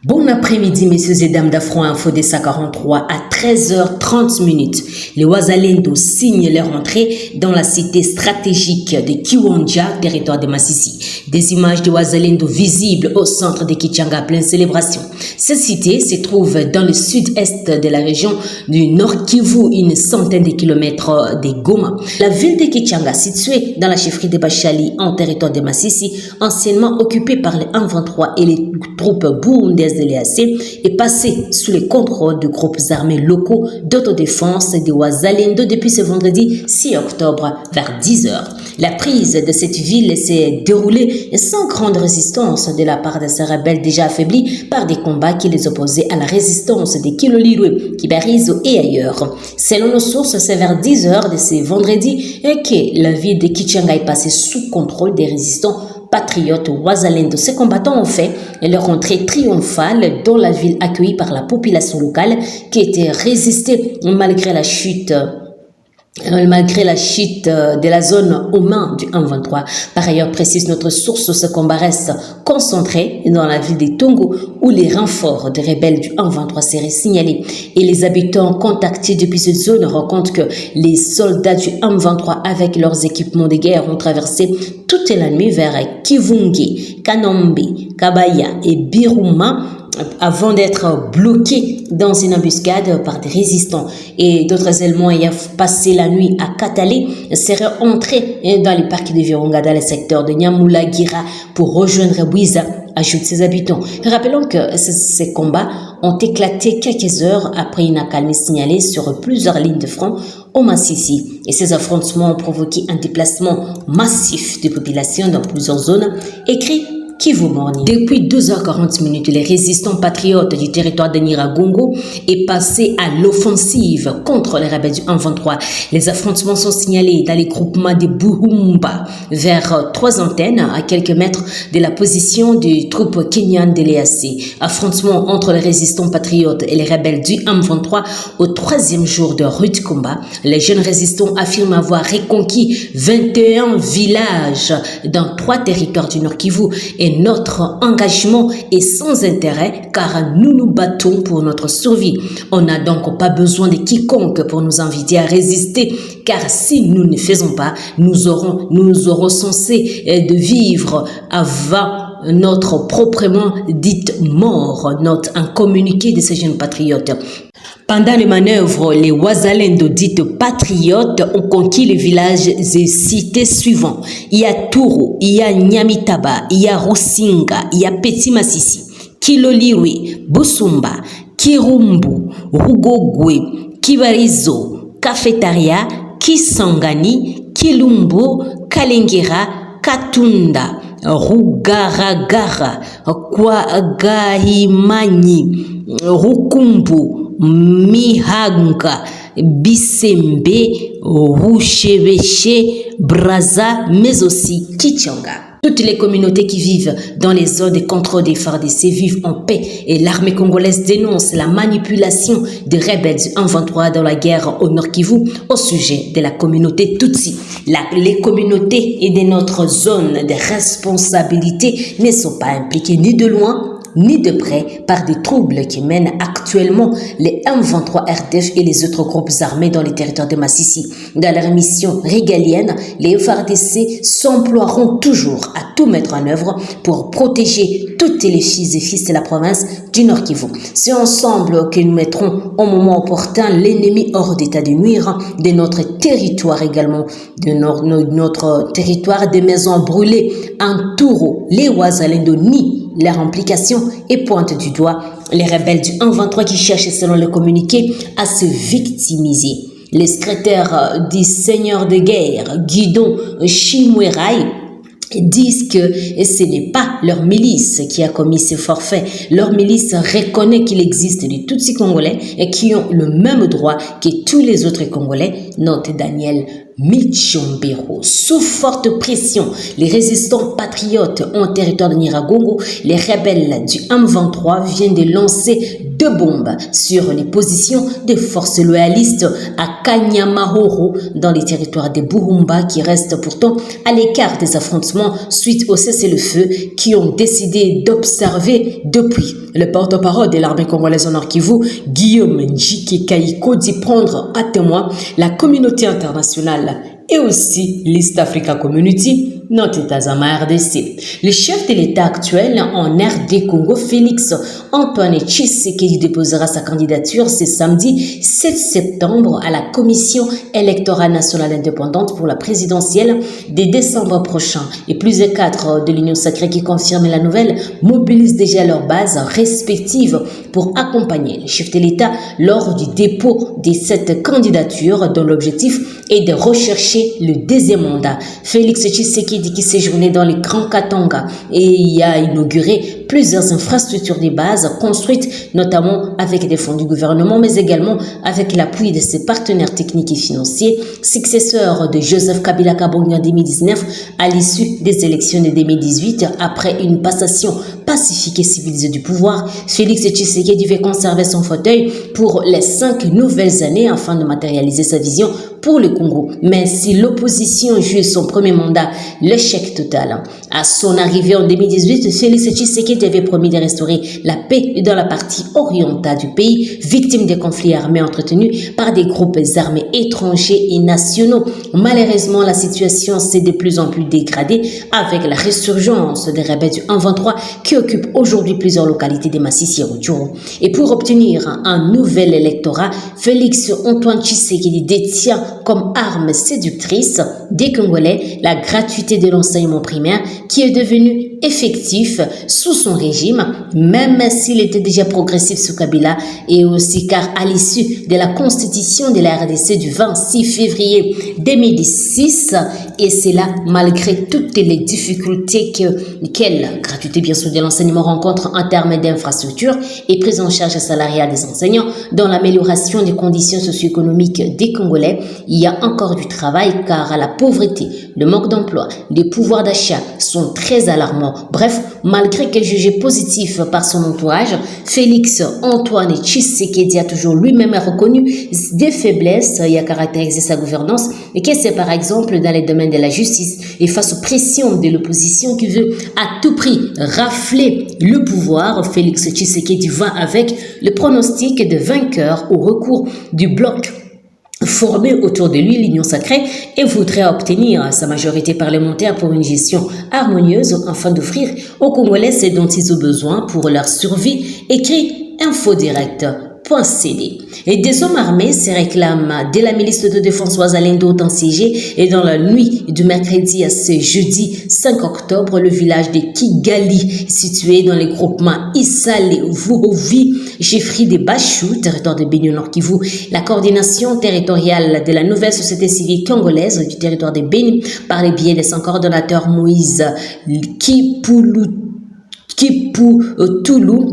Bon après-midi, messieurs et dames d'Afro Info des 43 à 13h30. Les Wazalendo signent leur entrée dans la cité stratégique de Kiwanja, territoire de Massissi. Des images de Wazalendo visibles au centre de Kichanga, pleine célébration. Cette cité se trouve dans le sud-est de la région du Nord Kivu, une centaine de kilomètres de Goma. La ville de Kichanga, située dans la chefferie de Bachali, en territoire de Massissi, anciennement occupée par les M23 et les troupes burundaises de l'EAC, est passée sous le contrôle de groupes armés locaux d'autodéfense de Wazalendo depuis ce vendredi 6 octobre vers 10h. La prise de cette ville s'est déroulée sans grande résistance de la part de ces rebelles déjà affaiblis par des combats qui les opposaient à la résistance de Kilolirwe, Kibarizo et ailleurs. Selon nos sources, c'est vers 10h de ce vendredi que la ville de Kichanga est passée sous contrôle des résistants patriotes Wazalendo. Ces combattants ont fait leur entrée triomphale dans la ville, accueillie par la population locale qui était résistée malgré la chute de la zone aux mains du M23. Par ailleurs, précise notre source, ce combat reste concentré dans la ville de Tongo où les renforts des rebelles du M23 seraient signalés. Et les habitants contactés depuis cette zone racontent que les soldats du M23 avec leurs équipements de guerre ont traversé toute la nuit vers Kivungi, Kanombe, Kabaya et Biruma avant d'être bloqués dans une embuscade par des résistants. Et d'autres éléments ayant passé la nuit à Katale seraient entrés dans les parcs de Virunga dans le secteur de Nyamulagira pour rejoindre Bouiza, ajoutent ses habitants. Rappelons que ces combats ont éclaté quelques heures après une accalmie signalée sur plusieurs lignes de front au Massissi. Et ces affrontements ont provoqué un déplacement massif de populations dans plusieurs zones, écrit Kivu Morning. Depuis 2h40, les résistants patriotes du territoire de Nyiragongo est passé à l'offensive contre les rebelles du M23. Les affrontements sont signalés dans les groupements de Buhumba vers 3 antennes à quelques mètres de la position des troupes kenyanes de l'EAC. Affrontements entre les résistants patriotes et les rebelles du M23 au 3e jour de rude combat. Les jeunes résistants affirment avoir reconquis 21 villages dans 3 territoires du Nord Kivu. Et notre engagement est sans intérêt car nous nous battons pour notre survie. On n'a donc pas besoin de quiconque pour nous inviter à résister car si nous ne faisons pas, nous aurons censé de vivre avant notre proprement dite mort, note un communiqué de ces jeunes patriotes. Pendant les manœuvres, les Wazalendo dites patriotes ont conquis les villages et cités suivants. Il y a Touro, il y a Nyamitaba, il y a Rusinga, il y a Petit Massissi, Kilolirwe, Busumba, Kirumbu, Rugogwe, Kibarizo, Cafetaria, Kisangani, Kilumbu, Kalengira, Katunda, Rugaragara, Kwagahimanyi, Rukumbu, Mihanga, Bisembe, Roucheveche, Braza, mais aussi Kichanga. Toutes les communautés qui vivent dans les zones de contrôle des FARDC vivent en paix et l'armée congolaise dénonce la manipulation des rebelles du M23 dans la guerre au Nord Kivu au sujet de la communauté Tutsi. Les communautés et de notre zone de responsabilité ne sont pas impliquées ni de loin ni de près par des troubles qui mènent actuellement les M23 RDF et les autres groupes armés dans les territoires de Massissi. Dans leur mission régalienne, les FARDC s'emploieront toujours à tout mettre en œuvre pour protéger toutes les filles et fils de la province du Nord Kivu. C'est ensemble que nous mettrons au moment opportun l'ennemi hors d'état de nuire de notre territoire également, de notre territoire des maisons brûlées en Touro, les Wazalendo nient leur implication et pointe du doigt les rebelles du M23 qui cherchent, selon le communiqué, à se victimiser. Les secrétaires du seigneur de guerre, Guidon Chimwerai, disent que ce n'est pas leur milice qui a commis ce forfait. Leur milice reconnaît qu'il existe des Tutsis congolais et qui ont le même droit que tous les autres Congolais, note Daniel Michombero. Sous forte pression, les résistants patriotes en territoire de Nyiragongo, les rebelles du M23 viennent de lancer deux bombes sur les positions des forces loyalistes à Kanyamahoro dans les territoires des Burumba qui restent pourtant à l'écart des affrontements suite au cessez-le-feu qui ont décidé d'observer depuis. Le porte-parole de l'armée congolaise en Nord Kivu, Guillaume Njike Kaiko, dit prendre à témoin la communauté internationale et aussi l'East Africa Community, notre État RDC. Le chef de l'État actuel en RD Congo, Félix Antoine Tshisekedi, déposera sa candidature ce samedi 7 septembre à la Commission électorale nationale indépendante pour la présidentielle de décembre prochain. Et plus de 4 de l'Union sacrée qui confirment la nouvelle mobilisent déjà leurs bases respectives pour accompagner le chef de l'État lors du dépôt de cette candidature dont l'objectif est de rechercher le deuxième mandat. Félix Tshisekedi qui séjournait dans les Grands Katanga et y a inauguré plusieurs infrastructures de base construites notamment avec des fonds du gouvernement mais également avec l'appui de ses partenaires techniques et financiers, successeur de Joseph Kabila Kabange en 2019 à l'issue des élections de 2018 après une passation pacifique et civilisée du pouvoir. Félix Tshisekedi devait conserver son fauteuil pour les 5 nouvelles années afin de matérialiser sa vision pour le Congo. Mais si l'opposition juge son premier mandat l'échec total. À son arrivée en 2018, Félix Tshisekedi avait promis de restaurer la paix dans la partie orientale du pays, victime des conflits armés entretenus par des groupes armés étrangers et nationaux. Malheureusement, la situation s'est de plus en plus dégradée avec la résurgence des rebelles du 1-23 qui occupent aujourd'hui plusieurs localités de Massissi et Rutshuru. Et pour obtenir un nouvel électorat, Félix Antoine Tshisekedi détient comme arme séductrice des Congolais la gratuité de l'enseignement primaire qui est devenu effectif sous son régime, même s'il était déjà progressif sous Kabila, et aussi car à l'issue de la constitution de la RDC du 26 février 2006, et c'est là malgré toutes les difficultés quelle gratuité bien sûr de l'enseignement rencontre en termes d'infrastructures et prise en charge salariale des enseignants, dans l'amélioration des conditions socio-économiques des Congolais, il y a encore du travail car la pauvreté, le manque d'emploi, les pouvoirs d'achat sont très alarmants. Bref, malgré que jugé positif par son entourage, Félix Antoine Tshisekedi a toujours lui-même reconnu des faiblesses et a caractérisé sa gouvernance et que c'est par exemple dans les domaines de la justice et face aux pressions de l'opposition qui veut à tout prix rafler le pouvoir. Félix Tshisekedi va avec le pronostic de vainqueur au recours du bloc formé autour de lui, l'Union sacrée, et voudrait obtenir sa majorité parlementaire pour une gestion harmonieuse afin d'offrir aux Congolais ce dont ils ont besoin pour leur survie, écrit InfoDirect.cd. Et des hommes armés se réclament de la milice de défense Wazalendo assiégée et dans la nuit du mercredi à ce jeudi 5 octobre, le village de Kigali, situé dans les groupements Isale, Vurovi, chefferie des Bachou, territoire de Béni Nord Kivu, la coordination territoriale de la nouvelle société civile congolaise du territoire de Béni, par les biais de son coordonnateur Moïse Kiputoulou,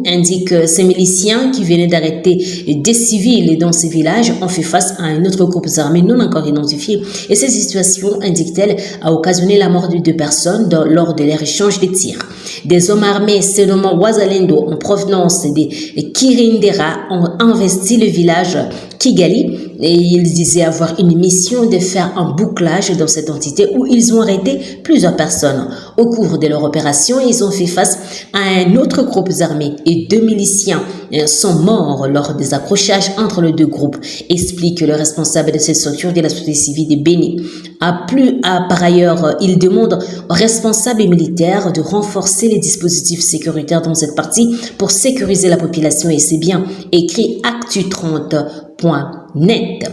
indique que ces miliciens qui venaient d'arrêter des civils dans ces villages ont fait face à un autre groupe armé non encore identifié. Et ces situations, indique-t-elle, a occasionné la mort de 2 personnes lors de leur échange de tirs. Des hommes armés se nommant Wazalendo en provenance des Kirindera ont investi le village Kigali et ils disaient avoir une mission de faire un bouclage dans cette entité où ils ont arrêté plusieurs personnes. Au cours de leur opération, ils ont fait face à un autre groupe armé et 2 miliciens sont morts lors des accrochages entre les 2 groupes, explique le responsable de cette structure de la société civile de Béni. Par ailleurs, il demande aux responsables militaires de renforcer les dispositifs sécuritaires dans cette partie pour sécuriser la population et c'est bien écrit actu30.net.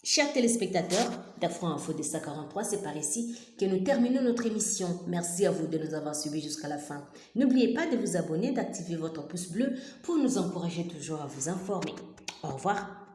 Chers téléspectateurs d'Afro Info de 143, c'est par ici que nous terminons notre émission. Merci à vous de nous avoir suivis jusqu'à la fin. N'oubliez pas de vous abonner, d'activer votre pouce bleu pour nous encourager toujours à vous informer. Au revoir.